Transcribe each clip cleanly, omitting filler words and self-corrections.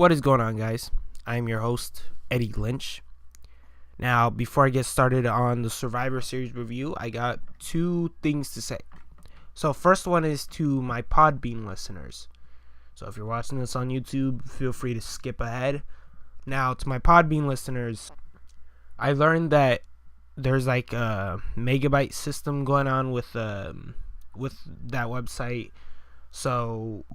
What is going on, guys? I'm your host, Eddie Lynch. Now, before I get started on the Survivor Series review, I got two things to say. So, first one is to my Podbean listeners. So, if you're watching this on YouTube, feel free to skip ahead. Now, to my Podbean listeners, I learned that there's like a megabyte system going on with that website. So,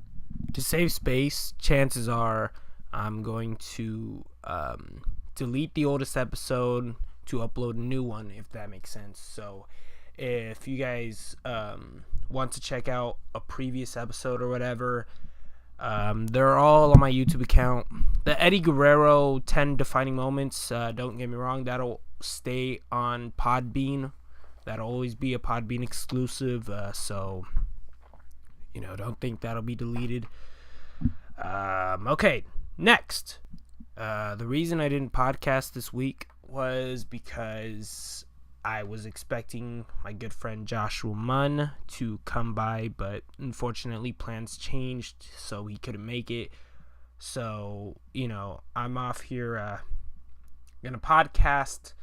to save space, chances are I'm going to delete the oldest episode to upload a new one, if that makes sense. So if you guys want to check out a previous episode or whatever, they're all on my YouTube account. The Eddie Guerrero 10 defining moments, don't get me wrong, that'll stay on Podbean. That'll always be a Podbean exclusive, so don't think that'll be deleted. Okay, next. The reason I didn't podcast this week was because I was expecting my good friend Joshua Munn to come by, but unfortunately plans changed, so he couldn't make it. So, I'm off here gonna podcast,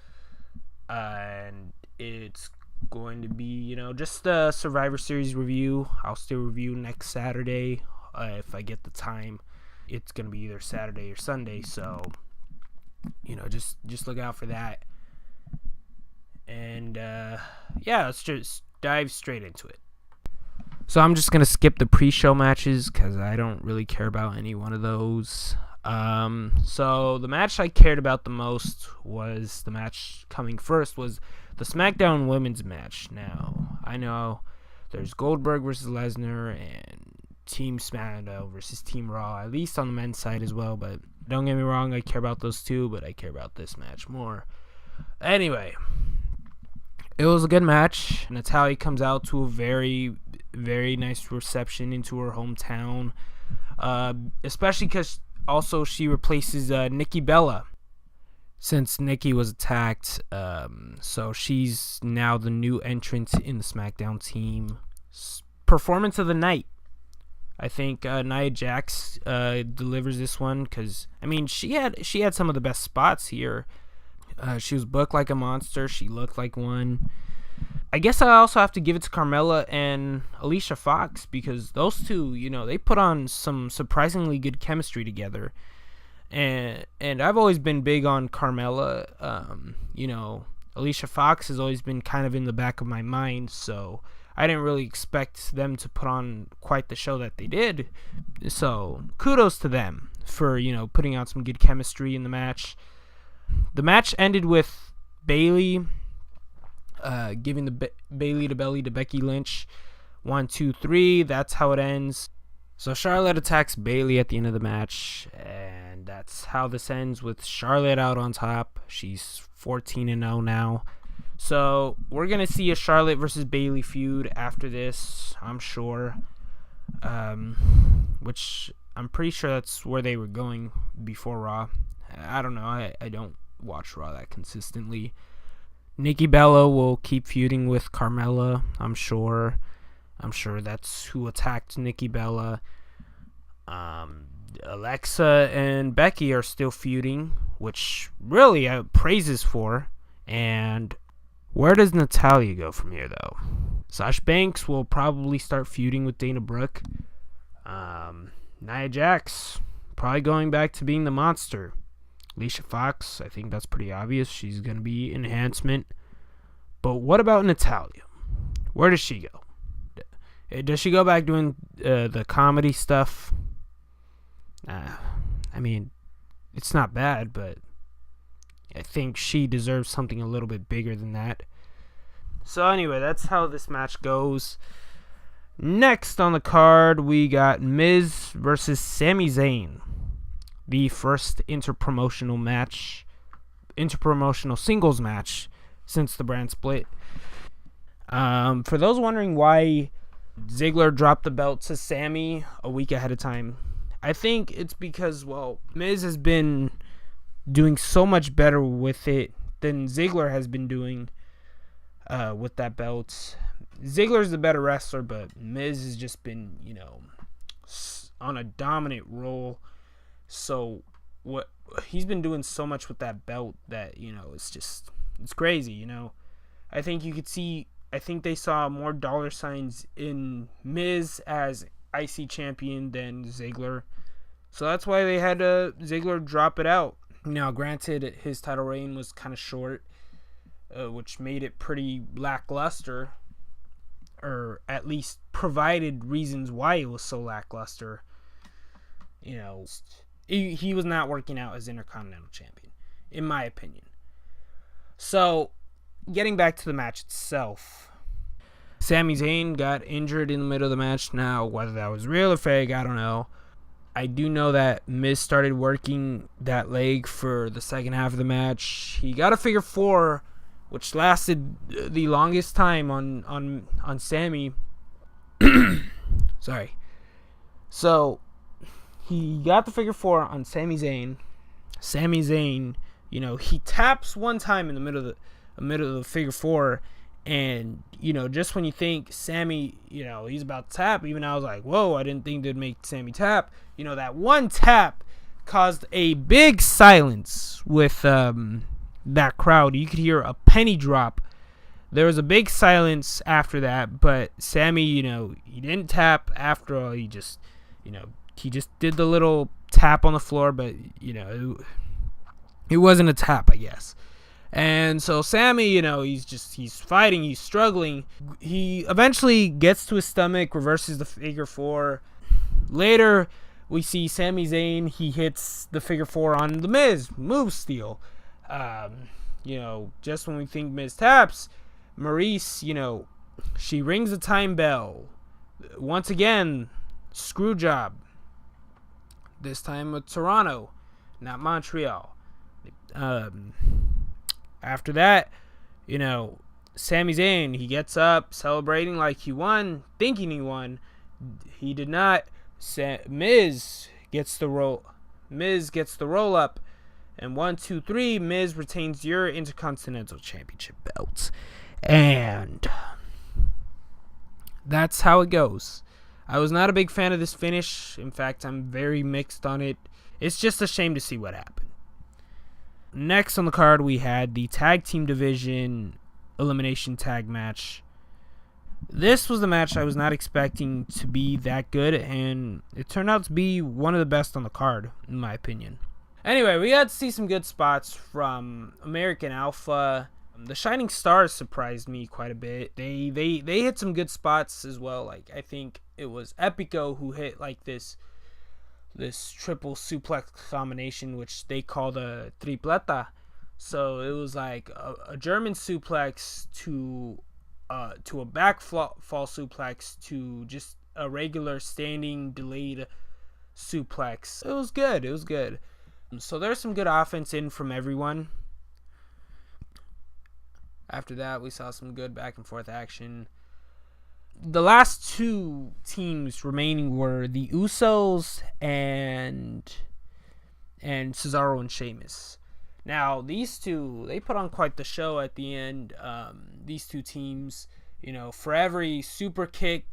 and it's going to be, just a Survivor Series review. I'll still review next Saturday if I get the time. It's going to be either Saturday or Sunday, so, just look out for that. And, let's just dive straight into it. So I'm just going to skip the pre-show matches because I don't really care about any one of those. So the match I cared about the most was the match coming first was the SmackDown Women's match. Now, I know there's Goldberg versus Lesnar and Team SmackDown versus Team Raw, at least on the men's side as well, but don't get me wrong, I care about those two, but I care about this match more. Anyway, it was a good match. Natalya comes out to a very, very nice reception into her hometown, especially because also she replaces Nikki Bella, since Nikki was attacked, so she's now the new entrant in the SmackDown team. Performance of the night. I think Nia Jax delivers this one because, she had some of the best spots here. She was booked like a monster. She looked like one. I guess I also have to give it to Carmella and Alicia Fox because those two, they put on some surprisingly good chemistry together. And I've always been big on Carmella. Alicia Fox has always been kind of in the back of my mind, so I didn't really expect them to put on quite the show that they did. So kudos to them for, putting out some good chemistry in the match. The match ended with Bayley giving the Bayley to belly to Becky Lynch. 1, 2, 3. That's how it ends. So Charlotte attacks Bayley at the end of the match, and that's how this ends with Charlotte out on top. She's 14-0 now. So we're going to see a Charlotte versus Bayley feud after this, I'm sure. Which I'm pretty sure that's where they were going before Raw. I don't know. I don't watch Raw that consistently. Nikki Bella will keep feuding with Carmella, I'm sure. I'm sure that's who attacked Nikki Bella. Alexa and Becky are still feuding, which really praises for. And where does Natalya go from here, though? Sasha Banks will probably start feuding with Dana Brooke. Nia Jax probably going back to being the monster. Alicia Fox, I think that's pretty obvious. She's going to be enhancement. But what about Natalya? Where does she go? Does she go back doing the comedy stuff? It's not bad, but I think she deserves something a little bit bigger than that. So anyway, that's how this match goes. Next on the card, we got Miz versus Sami Zayn. The first interpromotional singles match since the brand split. For those wondering why Ziggler dropped the belt to Sami a week ahead of time, I think it's because, Miz has been doing so much better with it than Ziggler has been doing with that belt. Ziggler's the better wrestler, but Miz has just been, on a dominant roll So what he's been doing so much with that belt that, it's crazy, I think they saw more dollar signs in Miz as IC champion than Ziggler. So that's why they had Ziggler drop it out. Now, granted, his title reign was kind of short, which made it pretty lackluster, or at least provided reasons why it was so lackluster. He was not working out as Intercontinental Champion, in my opinion. So, getting back to the match itself, Sami Zayn got injured in the middle of the match. Now, whether that was real or fake, I don't know. I do know that Miz started working that leg for the second half of the match. He got a figure four, which lasted the longest time on Sami. Sorry. So, he got the figure four on Sami Zayn. Sami Zayn, he taps one time in the middle of the figure four, and just when you think Sami, he's about to tap, even I was like, whoa, I didn't think they'd make Sami tap. That one tap caused a big silence with that crowd. You could hear a penny drop. There was a big silence after that, but Sami, he didn't tap after all. He just did the little tap on the floor, but it wasn't a tap, I guess. And so Sami, he's fighting, he's struggling. He eventually gets to his stomach, reverses the figure four. Later, we see Sami Zayn, he hits the figure four on The Miz, move steal. Just when we think Miz taps, Maryse, she rings the time bell. Once again, screw job. This time with Toronto, not Montreal. After that, Sami Zayn, he gets up celebrating like he won, thinking he won. He did not. Miz gets the roll up, and 1, 2, 3, Miz retains your Intercontinental Championship belt. And that's how it goes. I was not a big fan of this finish. In fact, I'm very mixed on it. It's just a shame to see what happened. Next on the card, we had the tag team division elimination tag match. This was the match I was not expecting to be that good, and it turned out to be one of the best on the card, in my opinion. Anyway, we got to see some good spots from American Alpha. The Shining Stars surprised me quite a bit. They hit some good spots as well. Like, I think it was Epico who hit like this triple suplex combination, which they called a tripleta. So it was like a German suplex to a back fall suplex to just a regular standing delayed suplex. It was good. So there's some good offense in from everyone. After that, we saw some good back and forth action. The last two teams remaining were the Usos and Cesaro and Sheamus. Now, these two, they put on quite the show at the end. These two teams, for every super kick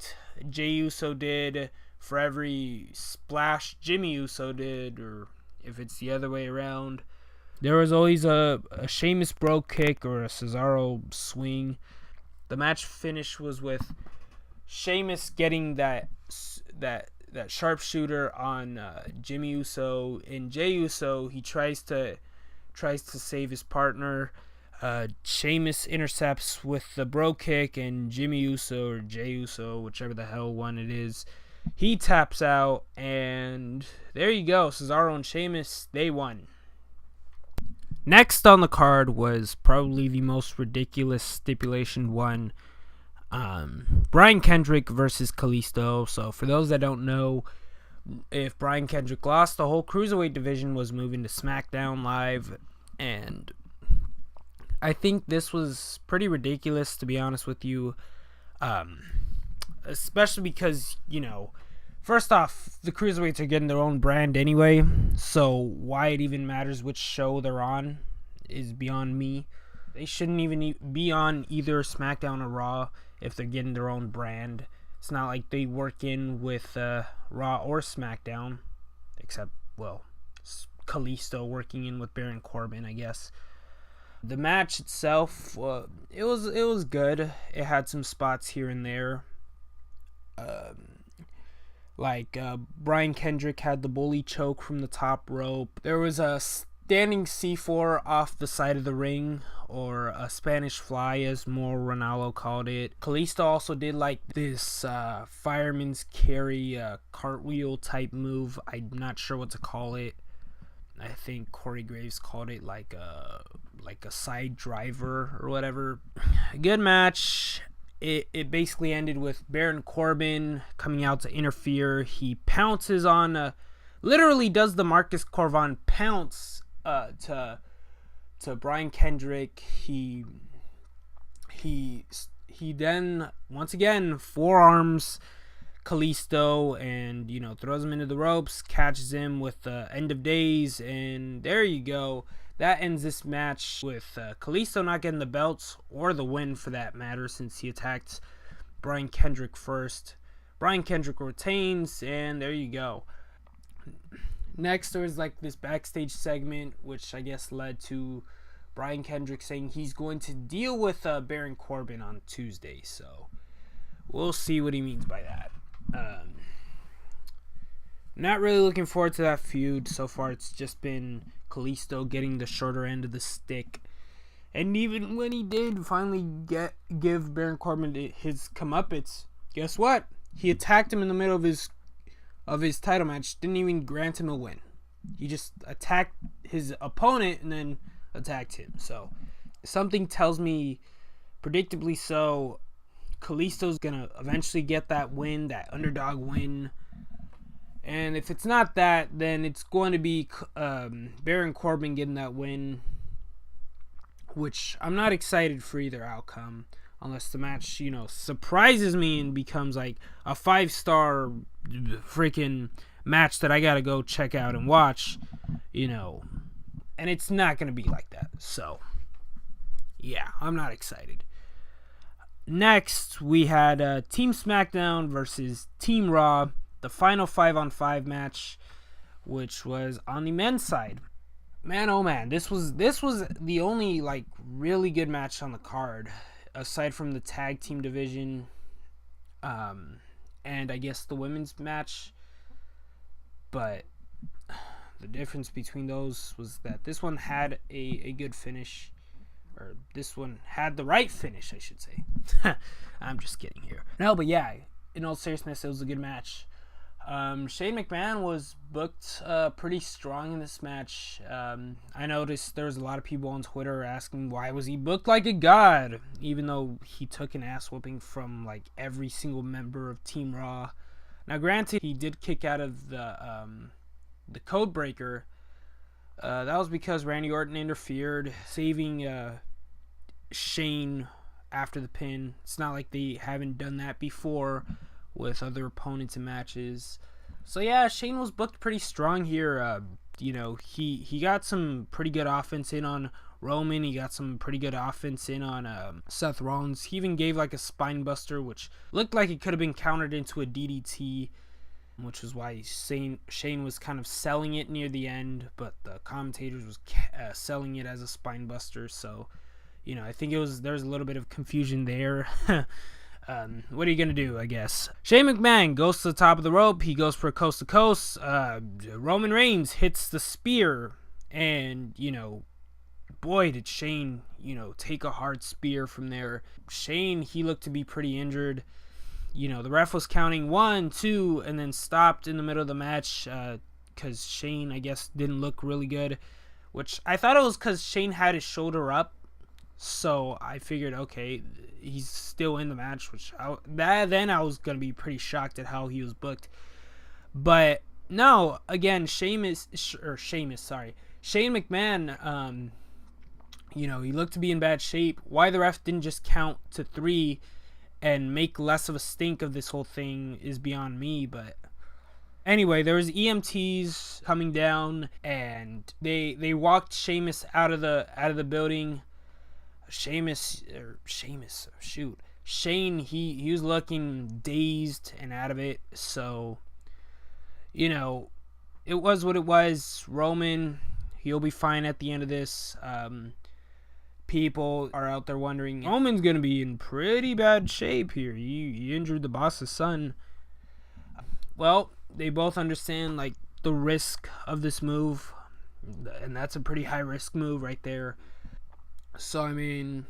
Jey Uso did, for every splash Jimmy Uso did, or if it's the other way around, there was always a Sheamus bro kick or a Cesaro swing. The match finish was with Sheamus getting that sharpshooter on Jimmy Uso. And Jey Uso, he tries to save his partner. Sheamus intercepts with the bro kick, and Jimmy Uso or Jey Uso, whichever the hell one it is, he taps out, and there you go. Cesaro and Sheamus, they won. Next on the card was probably the most ridiculous stipulation one. Brian Kendrick versus Kalisto. So for those that don't know, if Brian Kendrick lost, the whole Cruiserweight division was moving to SmackDown Live. And I think this was pretty ridiculous, to be honest with you. Especially because, first off, the Cruiserweights are getting their own brand anyway. So why it even matters which show they're on is beyond me. They shouldn't even be on either SmackDown or Raw if they're getting their own brand. It's not like they work in with Raw or SmackDown. Except, well, Kalisto working in with Baron Corbin, I guess. The match itself, it was good. It had some spots here and there. Brian Kendrick had the bully choke from the top rope. There was a standing C4 off the side of the ring, or a Spanish fly as more Ronaldo called it. Kalisto also did like this fireman's carry cartwheel type move. I'm not sure what to call it. I think Corey Graves called it like a side driver or whatever. Good match. It basically ended with Baron Corbin coming out to interfere. He pounces on, literally does the Marcus Corvon pounce to Brian Kendrick. He then once again forearms Kalisto and throws him into the ropes, catches him with the end of days, and there you go. That ends this match with Kalisto not getting the belts or the win for that matter, since he attacked Brian Kendrick first. Brian Kendrick retains, and there you go. Next, there was like this backstage segment, which I guess led to Brian Kendrick saying he's going to deal with Baron Corbin on Tuesday. So we'll see what he means by that. Not really looking forward to that feud. So far, it's just been Kalisto getting the shorter end of the stick. And even when he did finally give Baron Corbin his comeuppance, guess what? He attacked him in the middle of his title match. Didn't even grant him a win. He just attacked his opponent and then attacked him. So something tells me, predictably so, Kalisto's gonna eventually get that win, that underdog win. And if it's not that, then it's going to be Baron Corbin getting that win, which I'm not excited for either outcome, unless the match, surprises me and becomes like a 5-star freaking match that I gotta go check out and watch, and it's not going to be like that. So, yeah, I'm not excited. Next, we had Team SmackDown versus Team Raw, the final 5-on-5 match, which was on the men's side. Man, oh man, this was the only like really good match on the card, aside from the tag team division, and I guess the women's match. But the difference between those was that this one had a good finish, or this one had the right finish, I should say. I'm just kidding here. No, but yeah, in all seriousness, it was a good match. Shane McMahon was booked pretty strong in this match. I noticed there was a lot of people on Twitter asking why was he booked like a god, even though he took an ass whooping from like every single member of Team Raw. Now, granted, he did kick out of the code breaker. That was because Randy Orton interfered, saving Shane after the pin. It's not like they haven't done that before with other opponents in matches. So yeah, Shane was booked pretty strong here. He got some pretty good offense in on Roman. He got some pretty good offense in on Seth Rollins. He even gave like a spine buster, which looked like it could have been countered into a DDT, which was why Shane was kind of selling it near the end, but the commentators was selling it as a spine buster. So, I think there was a little bit of confusion there. What are you going to do, I guess? Shane McMahon goes to the top of the rope. He goes for coast to coast. Roman Reigns hits the spear. And, boy, did Shane, take a hard spear from there. Shane, he looked to be pretty injured. The ref was counting 1, 2, and then stopped in the middle of the match because Shane, I guess, didn't look really good. Which I thought it was because Shane had his shoulder up. So I figured, okay, he's still in the match, which then I was going to be pretty shocked at how he was booked. But no, again, Shane McMahon, he looked to be in bad shape. Why the ref didn't just count to 3 and make less of a stink of this whole thing is beyond me. But anyway, there was EMTs coming down, and they walked Sheamus out of the building. Shane, he was looking dazed and out of it. So, it it was what it was. Roman, he'll be fine at the end of this. People are out there wondering, Roman's going to be in pretty bad shape here. He injured the boss's son. Well, they both understand, like, the risk of this move. And that's a pretty high-risk move right there. So, I mean,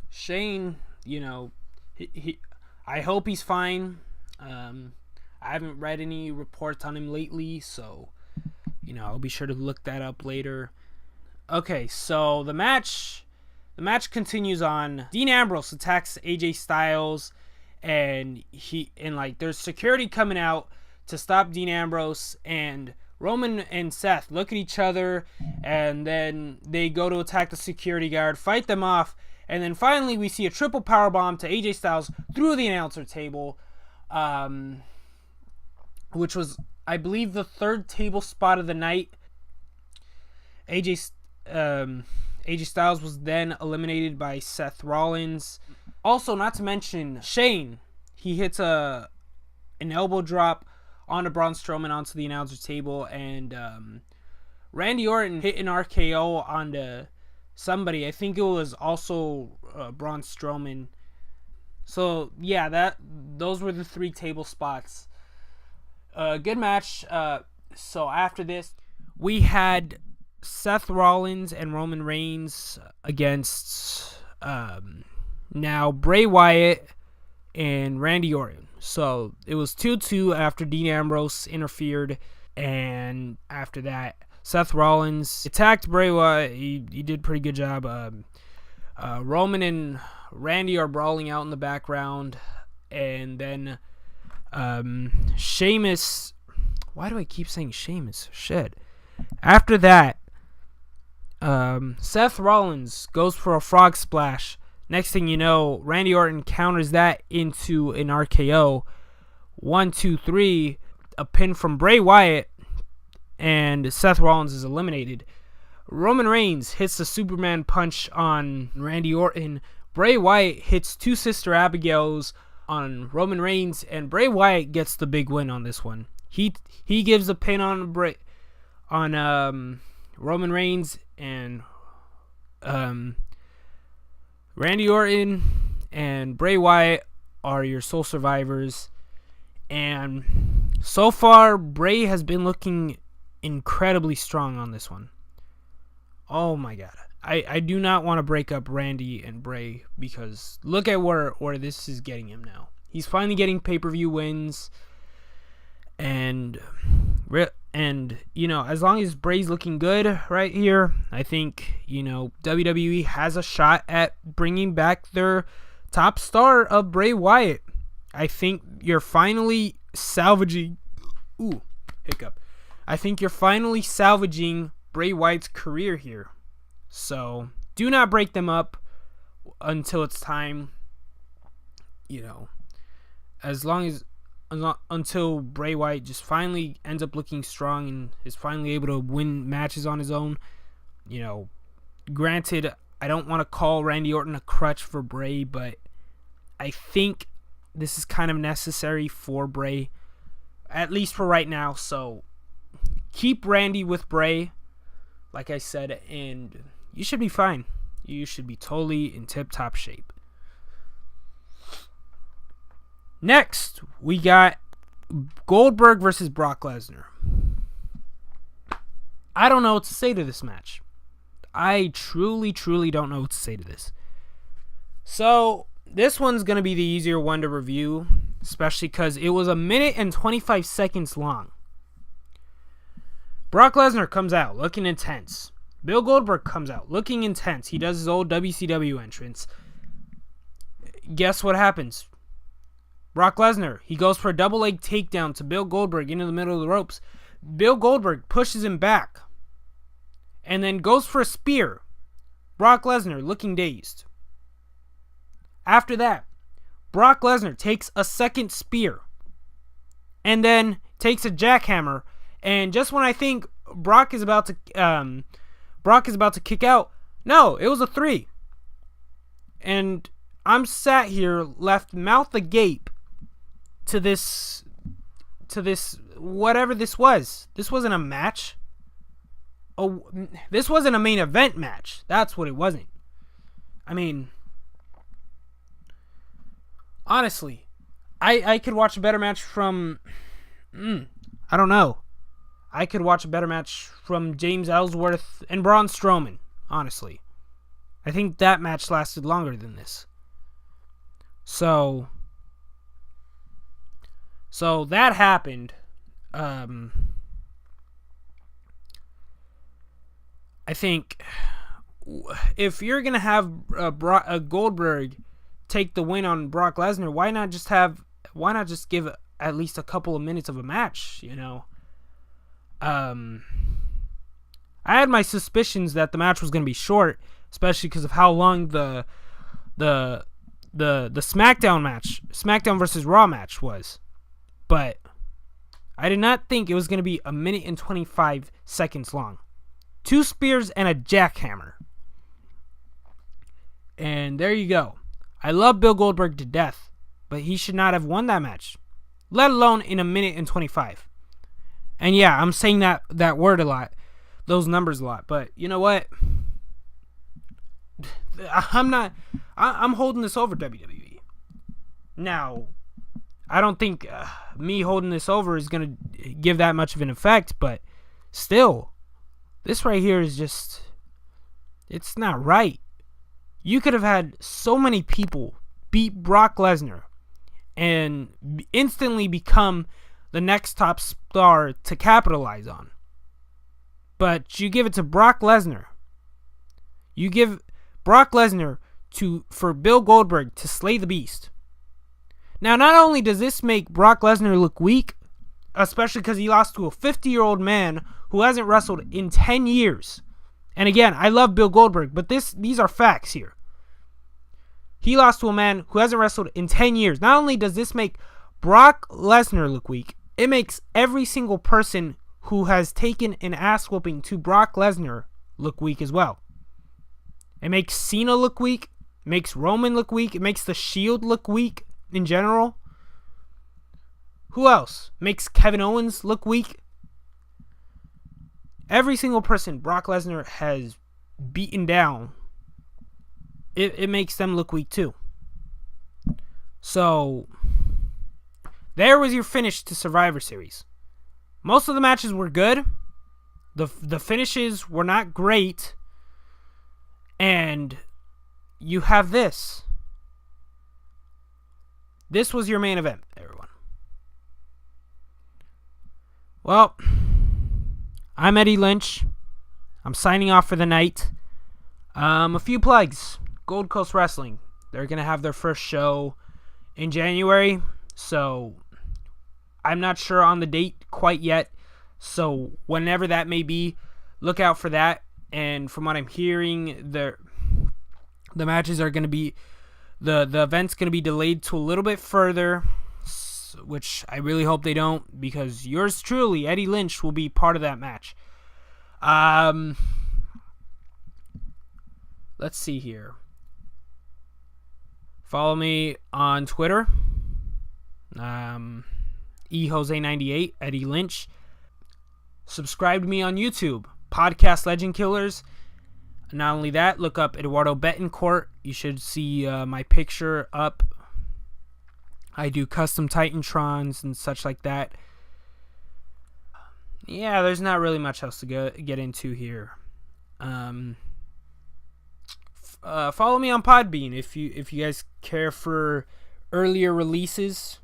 Shane, you know, I hope he's fine. I haven't read any reports on him lately, so, you know, I'll be sure to look that up later. Okay, so the match continues on. Dean Ambrose attacks AJ Styles, and there's security coming out to stop Dean Ambrose, and Roman and Seth look at each other, and then they go to attack the security guard, fight them off, and then finally we see a triple powerbomb to AJ Styles through the announcer table, which was, I believe, the third table spot of the night. AJ Styles was then eliminated by Seth Rollins. Also, not to mention, Shane, he hits an elbow drop onto Braun Strowman onto the announcer table, and Randy Orton hit an RKO onto somebody. I think it was also Braun Strowman. So yeah, those were the 3 table spots. Good match. So after this, we had Seth Rollins and Roman Reigns against now Bray Wyatt and Randy Orton. So it was 2-2 after Dean Ambrose interfered, and after that, Seth Rollins attacked Bray Wyatt. He did a pretty good job. Roman and Randy are brawling out in the background, and then Sheamus. Why do I keep saying Sheamus? Shit. After that, Seth Rollins goes for a frog splash. Next thing you know, Randy Orton counters that into an RKO. 1, 2, 3. A pin from Bray Wyatt. And Seth Rollins is eliminated. Roman Reigns hits the Superman punch on Randy Orton. Bray Wyatt hits 2 Sister Abigails on Roman Reigns. And Bray Wyatt gets the big win on this one. He gives a pin on Roman Reigns, and Randy Orton and Bray Wyatt are your sole survivors. And so far, Bray has been looking incredibly strong on this one. Oh my god. I do not want to break up Randy and Bray, because look at where this is getting him now. He's finally getting pay-per-view wins. And you know, as long as Bray's looking good right here, I think, you know, WWE has a shot at bringing back their top star of Bray Wyatt. I think you're finally salvaging... Ooh, hiccup. I think you're finally salvaging Bray Wyatt's career here. So, do not break them up until it's time. You know, until Bray Wyatt just finally ends up looking strong and is finally able to win matches on his own. You know, granted, I don't want to call Randy Orton a crutch for Bray, but I think this is kind of necessary for Bray, at least for right now. So keep Randy with Bray, like I said, and you should be fine. You should be totally in tip-top shape. Next, we got Goldberg versus Brock Lesnar. I don't know what to say to this match. I truly don't know what to say to this. So, this one's going to be the easier one to review, especially because it was 1 minute and 25 seconds long. Brock Lesnar comes out looking intense. Bill Goldberg comes out looking intense. He does his old WCW entrance. Guess what happens? Brock Lesnar, he goes for a double leg takedown to Bill Goldberg into the middle of the ropes. Bill Goldberg pushes him back and then goes for a spear. Brock Lesnar looking dazed. After that, Brock Lesnar takes a second spear and then takes a jackhammer, and just when I think Brock is about to kick out, no, it was a 3. And I'm sat here left mouth agape to this whatever this was. This wasn't a match. Oh, this wasn't a main event match. That's what it wasn't. I mean, honestly, I could watch a better match from, I don't know. I could watch a better match from James Ellsworth and Braun Strowman, honestly. I think that match lasted longer than this. So that happened. I think if you're going to have a Goldberg take the win on Brock Lesnar, why not just give at least a couple of minutes of a match, you know? I had my suspicions that the match was going to be short, especially because of how long the SmackDown match, SmackDown versus Raw match was. But I did not think it was going to be 1 minute and 25 seconds long. 2 spears and a jackhammer. And there you go. I love Bill Goldberg to death, but he should not have won that match, let alone in 1 minute and 25. And yeah, I'm saying that word a lot, those numbers a lot, but you know what? I'm holding this over WWE. Now, I don't think me holding this over is going to give that much of an effect, but still, this right here is just, it's not right. You could have had so many people beat Brock Lesnar and instantly become the next top star to capitalize on. But you give it to Brock Lesnar. You give Brock Lesnar for Bill Goldberg to slay the beast. Now, not only does this make Brock Lesnar look weak, especially because he lost to a 50-year-old man who hasn't wrestled in 10 years. And again, I love Bill Goldberg, but these are facts here. He lost to a man who hasn't wrestled in 10 years. Not only does this make Brock Lesnar look weak, it makes every single person who has taken an ass whooping to Brock Lesnar look weak as well. It makes Cena look weak. It makes Roman look weak. It makes the Shield look weak in general. Who else? Makes Kevin Owens look weak. Every single person Brock Lesnar has beaten down, it makes them look weak too. So, there was your finish to Survivor Series. Most of the matches were good. The finishes were not great. And you have this. This was your main event, everyone. Well, I'm Eddie Lynch. I'm signing off for the night. A few plugs. Gold Coast Wrestling. They're going to have their first show in January. So, I'm not sure on the date quite yet. So, whenever that may be, look out for that. And from what I'm hearing, the matches are going to be, the event's going to be delayed to a little bit further, which I really hope they don't, because yours truly, Eddie Lynch, will be part of that match. Let's see here. Follow me on Twitter. eJose98, Eddie Lynch. Subscribe to me on YouTube. Podcast Legend Killers. Not only that, look up Eduardo Betancourt. You should see my picture up. I do custom Titantrons and such like that. Yeah, there's not really much else to get into here. Follow me on Podbean if you guys care for earlier releases.